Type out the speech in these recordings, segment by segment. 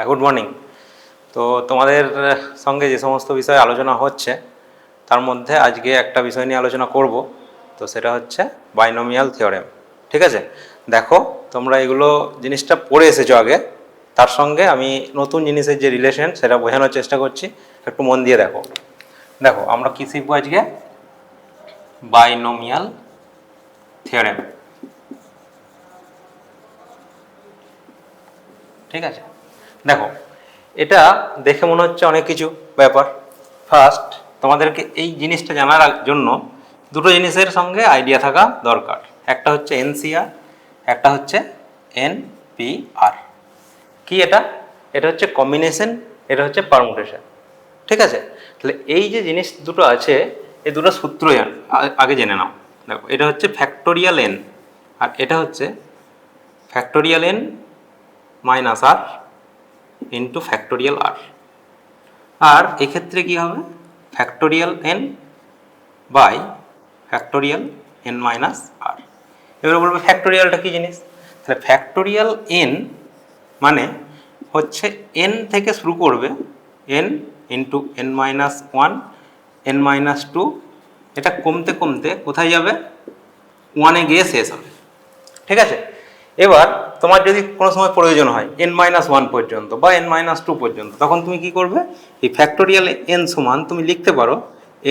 Good morning. তো তোমাদের সঙ্গে যে সমস্ত বিষয়ে আলোচনা হচ্ছে তার মধ্যে আজকে একটা বিষয় নিয়ে আলোচনা করব। তো সেটা হচ্ছে বাইনোমিয়াল থিওরেম। ঠিক আছে, দেখো তোমরা এগুলো জিনিসটা পড়ে এসেছো আগে, তার সঙ্গে আমি নতুন জিনিসের যে রিলেশন সেটা বোঝানোর চেষ্টা করছি, একটু মন দিয়ে দেখো। দেখো আমরা কী শিখবো আজকে? Binomial theorem. ঠিক আছে, দেখো এটা দেখে মনে হচ্ছে অনেক কিছু ব্যাপার। ফার্স্ট তোমাদেরকে এই জিনিসটা জানার জন্য দুটো জিনিসের সঙ্গে আইডিয়া থাকা দরকার। একটা হচ্ছে এনসিআর, একটা হচ্ছে এনপিআর। কি এটা? এটা হচ্ছে কম্বিনেশন, এটা হচ্ছে পারমুটেশন। ঠিক আছে, তাহলে এই যে জিনিস দুটো আছে এই দুটো সূত্র আগে জেনে নাও। দেখো এটা হচ্ছে ফ্যাক্টোরিয়াল এন, আর এটা হচ্ছে factorial N minus R into factorial R. আর এক্ষেত্রে কী হবে? Factorial N by factorial N minus R. এবারে বলবে ফ্যাক্টোরিয়ালটা কী জিনিস? তাহলে ফ্যাক্টোরিয়াল এন মানে হচ্ছে এন থেকে শুরু করবে, N into N minus one, N minus two, এটা কমতে কমতে কোথায় যাবে? ওয়ানে গিয়ে শেষ হবে। ঠিক আছে, এবার তোমার যদি কোনো সময় প্রয়োজন হয় এন মাইনাস ওয়ান পর্যন্ত বা এন মাইনাস টু পর্যন্ত, তখন তুমি কি করবে? এই ফ্যাক্টোরিয়াল এন সমান তুমি লিখতে পারো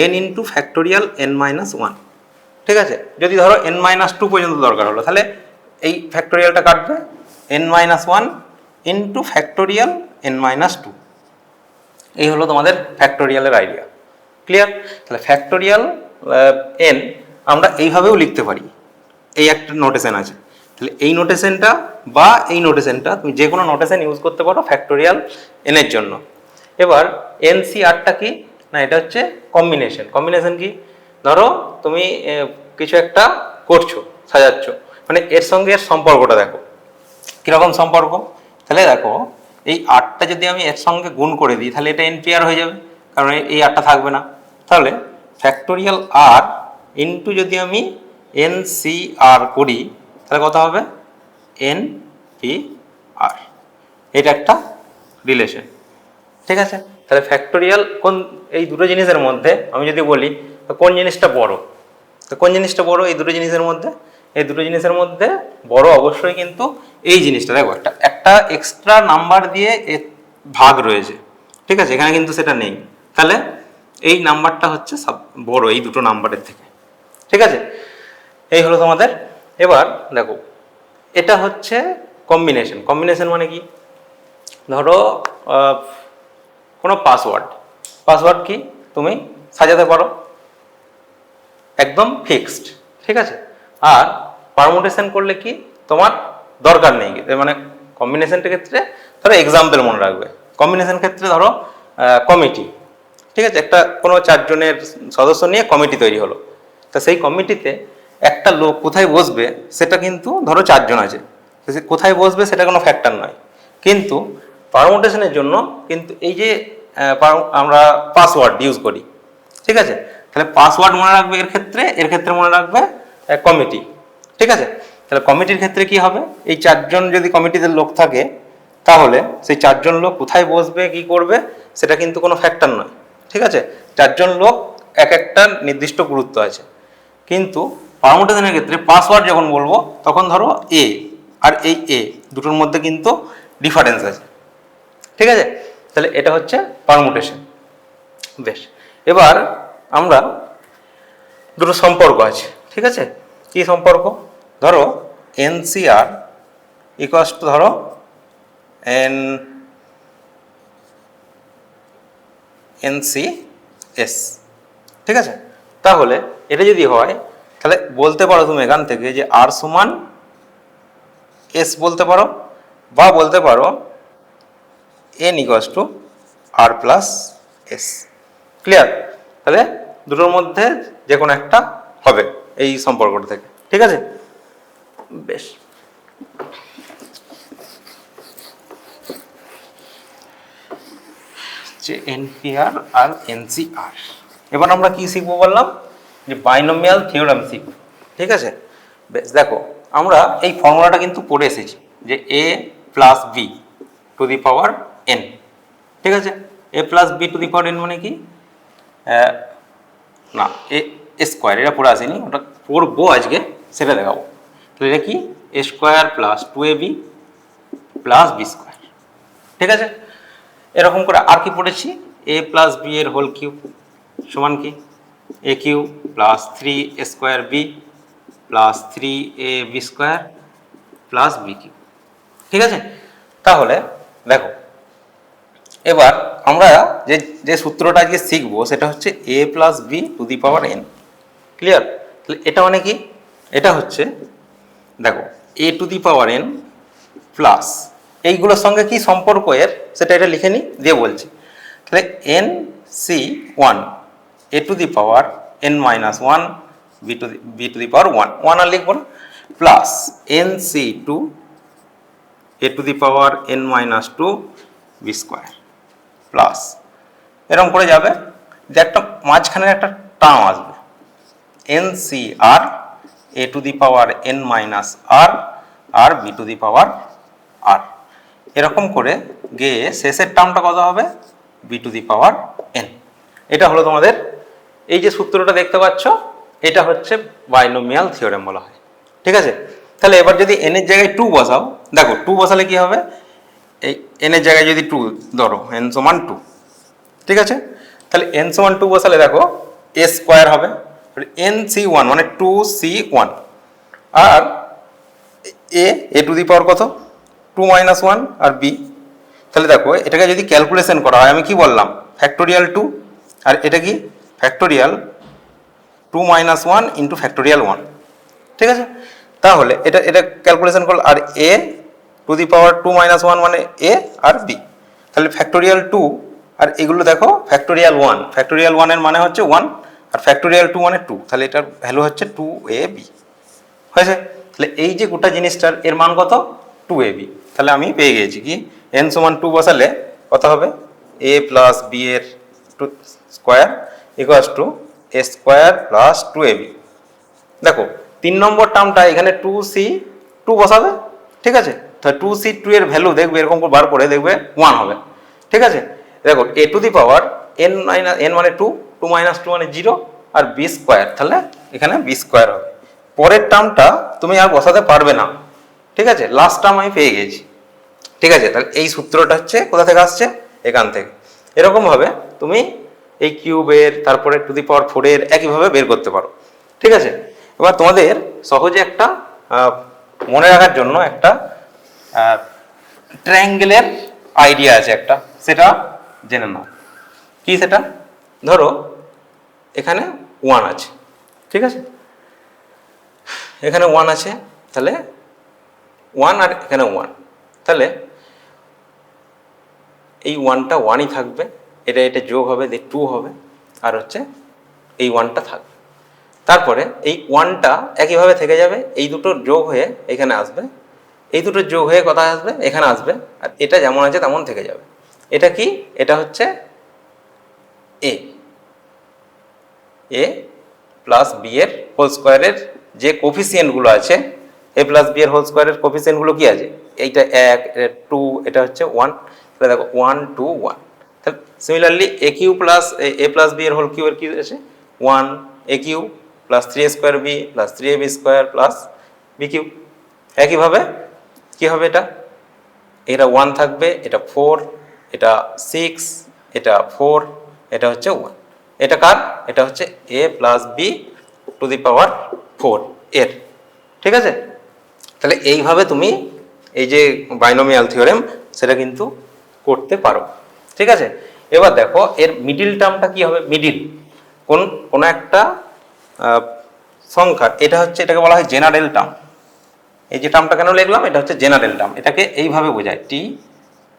N into factorial N minus one. ঠিক আছে, যদি ধরো এন মাইনাস টু পর্যন্ত দরকার হলো, তাহলে এই ফ্যাক্টোরিয়ালটা কাটবে, N minus one into factorial N minus two. এই হলো তোমাদের ফ্যাক্টোরিয়ালের আইডিয়া। ক্লিয়ার? তাহলে ফ্যাক্টোরিয়াল এন আমরা এইভাবেও লিখতে পারি, এই একটা নোটেশন আছে। তাহলে এই নোটেশনটা বা এই নোটেশনটা তুমি যে কোনো নোটেশন ইউজ করতে পারো ফ্যাক্টোরিয়াল এনের জন্য। এবার এনসিআরটা কি না, এটা হচ্ছে কম্বিনেশন। কম্বিনেশন কি? ধরো তুমি কিছু একটা করছো, সাজাচ্ছ, মানে এর সঙ্গে এর সম্পর্কটা দেখো কীরকম সম্পর্ক। তাহলে দেখো এই আটটা যদি আমি এর সঙ্গে গুণ করে দিই তাহলে এটা এনপিআর হয়ে যাবে, কারণ এই আটটা থাকবে না। তাহলে ফ্যাক্টোরিয়াল আর ইন্টু যদি আমি এনসিআর করি তাহলে কত হবে? এনপিআর। এটা একটা রিলেশন। ঠিক আছে, তাহলে ফ্যাক্টোরিয়াল কোন এই দুটো জিনিসের মধ্যে আমি যদি বলি কোন জিনিসটা বড়, তো কোন জিনিসটা বড় এই দুটো জিনিসের মধ্যে? এই দুটো জিনিসের মধ্যে বড় অবশ্যই কিন্তু এই জিনিসটা। দেখো একটা একটা এক্সট্রা নাম্বার দিয়ে ভাগ রয়েছে, ঠিক আছে, এখানে কিন্তু সেটা নেই। তাহলে এই নাম্বারটা হচ্ছে সব বড় এই দুটো নাম্বারের থেকে। ঠিক আছে, এই হলো তোমাদের। এবার দেখো এটা হচ্ছে কম্বিনেশন। কম্বিনেশন মানে কি? ধরো কোনো পাসওয়ার্ড, পাসওয়ার্ড কি তুমি সাজাতে পারো একদম ফিক্সড। ঠিক আছে, আর পারমুটেশন করলে কি তোমার দরকার নেই, মানে কম্বিনেশনটার ক্ষেত্রে ধরো এক্সাম্পল মনে রাখবে। কম্বিনেশন ক্ষেত্রে ধরো কমিটি, ঠিক আছে, একটা কোনো চারজনের সদস্য নিয়ে কমিটি তৈরি হলো, তা সেই কমিটিতে একটা লোক কোথায় বসবে সেটা কিন্তু ধরো চারজন আছে, কোথায় বসবে সেটা কোনো ফ্যাক্টর নয়। কিন্তু পারমুটেশনের জন্য কিন্তু এই যে আমরা পাসওয়ার্ড ইউজ করি, ঠিক আছে, তাহলে পাসওয়ার্ড মনে রাখবে এর ক্ষেত্রে মনে রাখবে কমিটি। ঠিক আছে, তাহলে কমিটির ক্ষেত্রে কি হবে? এই চারজন যদি কমিটিতে লোক থাকে তাহলে সেই চারজন লোক কোথায় বসবে কি করবে সেটা কিন্তু কোনো ফ্যাক্টর নয়। ঠিক আছে, চারজন লোক এক একটা নির্দিষ্ট গুরুত্ব আছে। কিন্তু পারমুটেশনের ক্ষেত্রে পাসওয়ার্ড যখন বলবো তখন ধরো এ আর এই এ দুটোর মধ্যে কিন্তু ডিফারেন্স আছে। ঠিক আছে, তাহলে এটা হচ্ছে পারমুটেশন। বেশ, এবার আমরা দুটো সম্পর্ক আছে। ঠিক আছে, কি সম্পর্ক? ধরো এনসিআর ইকুয়ালস টু ধরো এনসিএস। ঠিক আছে, তাহলে এটা যদি হয় তাহলে বলতে পারো তুমি এখান থেকে যে আর সমান এস বলতে পারো, বা বলতে পারো N equals to R plus S. Clear? তাহলে দুটোর মধ্যে যে কোনো একটা হবে এই সম্পর্কটা থেকে। ঠিক আছে, বেশ। যে এনপিআর আর এনসিআর। এবার আমরা কি শিখবো বললাম? যে বাইনোমিয়াল থিওরেম শিখব। ঠিক আছে, বেশ। দেখো আমরা এই ফর্মুলাটা কিন্তু পড়ে এসেছি যে A plus B to the power N. ঠিক আছে, A plus B to the power N মানে কি, না এ স্কোয়ার, এটা পড়ে আসেনি, ওটা পড়বো আজকে, সেটা দেখাবো। তাহলে এটা কি, A square plus two A B plus B square. ঠিক আছে, এরকম করে আর কি পড়েছি, এ প্লাস বি এর হোল কিউব সমান কি, A cube plus three A square B plus three A B square plus B cube. ঠিক আছে, তাহলে দেখো এবার আমরা যে যে সূত্রটা আজকে শিখবো সেটা হচ্ছে A plus B to the power N. Clear? তাহলে এটা মানে কি, এটা হচ্ছে দেখো A to the power N plus এইগুলোর সঙ্গে কি সম্পর্ক এর সেটা এটা লিখে নিই দিয়ে বলছি। তাহলে N C one A to the power N minus one B to the power one, one আর লিখবো না, plus N C two A to the power N minus two B square plus এরকম করে যাবে, যে একটা মাঝখানের একটা টার্ম আসবে N C R A to the power N minus R আর B to the power R, এরকম করে গিয়ে শেষের টার্মটা কত হবে, B to the power N. এটা হলো তোমাদের এই যে সূত্রটা দেখতে পাচ্ছ, এটা হচ্ছে বাইনোমিয়াল থিওরেম বলা হয়। ঠিক আছে, তাহলে এবার যদি এন এর জায়গায় টু বসাও, দেখো টু বসালে কি হবে, এই এন এর জায়গায় যদি টু ধরো এন সমান টু, ঠিক আছে, তাহলে এন সমান টু বসালে দেখো এ স্কোয়ার হবে, এন সি ওয়ান মানে টু সি ওয়ান, আর এ টু দি পাওয়ার কত, টু মাইনাস ওয়ান আর বি। তাহলে দেখো এটাকে যদি ক্যালকুলেশন করা হয়, আমি কি বললাম ফ্যাক্টোরিয়াল টু, আর এটা কি factorial two minus one into factorial one. ঠিক আছে, তাহলে এটা এটা ক্যালকুলেশন করলে, আর A to the power two minus one মানে এ আর বি, তাহলে ফ্যাক্টোরিয়াল টু, আর এগুলো দেখো ফ্যাক্টোরিয়াল ওয়ান, ফ্যাক্টোরিয়াল ওয়ানের মানে হচ্ছে ওয়ান, আর ফ্যাক্টোরিয়াল টু মানে টু, তাহলে এটার ভ্যালু হচ্ছে টু এ বি হয়েছে। তাহলে এই যে গোটা জিনিসটার এর মান কত, টু এ বি, তাহলে আমি পেয়ে গেছি কি এন সমান টু বসালে কত হবে, এ প্লাস বি এর two square equals to A square plus two A B. দেখো 3 নম্বর টার্মটা এখানে টু সি টু বসাবে, ঠিক আছে, তাহলে টু সি টু এর ভ্যালু দেখবে এরকম বার করে দেখবে ওয়ান হবে। ঠিক আছে, দেখো A to the power N minus N মানে টু, টু মাইনাস টু মানে জিরো, আর বি স্কোয়ার, তাহলে এখানে বি স্কোয়ার হবে। পরের টার্মটা তুমি আর বসাতে পারবে না, ঠিক আছে, লাস্ট টার্ম আমি পেয়ে গেছি। ঠিক আছে, তাহলে এই সূত্রটা হচ্ছে কোথা থেকে আসছে, এখান থেকে। এরকমভাবে তুমি এই কিউবের তারপরে টু দি পাওয়ার ফোরের একইভাবে বের করতে পারো। ঠিক আছে, এবার তোমাদের সহজে একটা মনে রাখার জন্য একটা ট্রায়াঙ্গেলের আইডিয়া আছে একটা, সেটা জেনে নাও। কি সেটা, ধরো এখানে ওয়ান আছে, ঠিক আছে, এখানে ওয়ান আছে, তাহলে ওয়ান আর এখানে ওয়ান, তাহলে এই ওয়ানটা ওয়ানই থাকবে, এটা এটা যোগ হবে দিয়ে টু হবে, আর হচ্ছে এই ওয়ানটা থাকবে। তারপরে এই ওয়ানটা একইভাবে থেকে যাবে, এই দুটো যোগ হয়ে এখানে আসবে, এই দুটো যোগ হয়ে কোথায় আসবে, এখানে আসবে, আর এটা যেমন আছে তেমন থেকে যাবে। এটা কি, এটা হচ্ছে এ এ প্লাস বি এর হোল স্কোয়ারের যে কোফিসিয়েন্টগুলো আছে, এ প্লাস বি এর হোল স্কোয়ারের কোফিসিয়েন্টগুলো কি আছে, এইটা এক, টু, এটা হচ্ছে ওয়ান, তাহলে দেখো ওয়ান টু ওয়ান। তাহলে similarly A cube plus A plus B এর হোল কিউ এর কি আছে, one A cube plus three A square B plus three A B square plus B cube. একইভাবে কি হবে, এটা এটা ওয়ান থাকবে, এটা ফোর, এটা সিক্স, এটা ফোর, এটা হচ্ছে ওয়ান। এটা কার, এটা হচ্ছে A plus B to the power four এর। ঠিক আছে, তাহলে এইভাবে তুমি এই যে বাইনোমিয়াল থিওরেম সেটা কিন্তু করতে পারো। ঠিক আছে, এবার দেখো এর মিডিল টার্মটা কি হবে, মিডিল কোন একটা সংখ্যা, এটা হচ্ছে এটাকে বলা হয় জেনারেল টার্ম। এই যে টার্মটা কেন লিখলাম, এটা হচ্ছে জেনারেল টার্ম, এটাকে এইভাবে বোঝায় T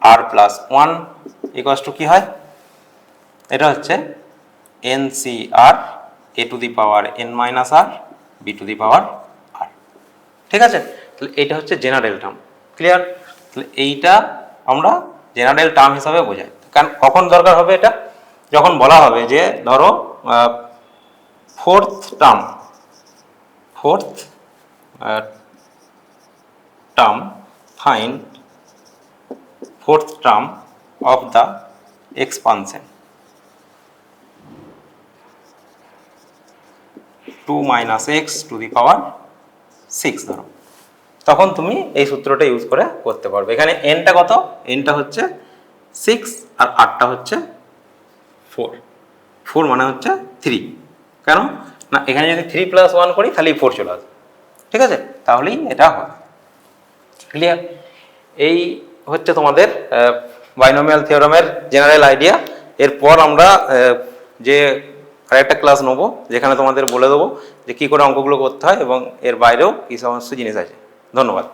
R plus one equals to কি হয়, এটা হচ্ছে N C R A to the power N minus R B to the power R. ঠিক আছে, তাহলে এইটা হচ্ছে জেনারেল টার্ম। ক্লিয়ার? তাহলে এইটা আমরা জেনারেল টার্ম হিসাবে বোঝাই। কারণ কখন দরকার হবে এটা, যখন বলা হবে যে ধরো fourth term find fourth term of the expansion 2 minus X to the power 6 ধরো, তখন তুমি এই সূত্রটা ইউজ করে করতে পারবে। এখানে এনটা কত, এনটা হচ্ছে 6 আর আরটা হচ্ছে 4, 4 মানে হচ্ছে 3। কেন না, এখানে যদি 3 + 1 করি তাহলেই 4 চলে আসবে, ঠিক আছে, তাহলেই এটা হয়। ক্লিয়ার? এই হচ্ছে তোমাদের বাইনোমিয়াল থিওরামের জেনারেল আইডিয়া। এরপর আমরা যে আরেকটা ক্লাস নেবো যেখানে তোমাদের বলে দেবো যে কী করে অঙ্কগুলো করতে হয় এবং এর বাইরেও কী সমস্ত জিনিস আছে। ধন্যবাদ।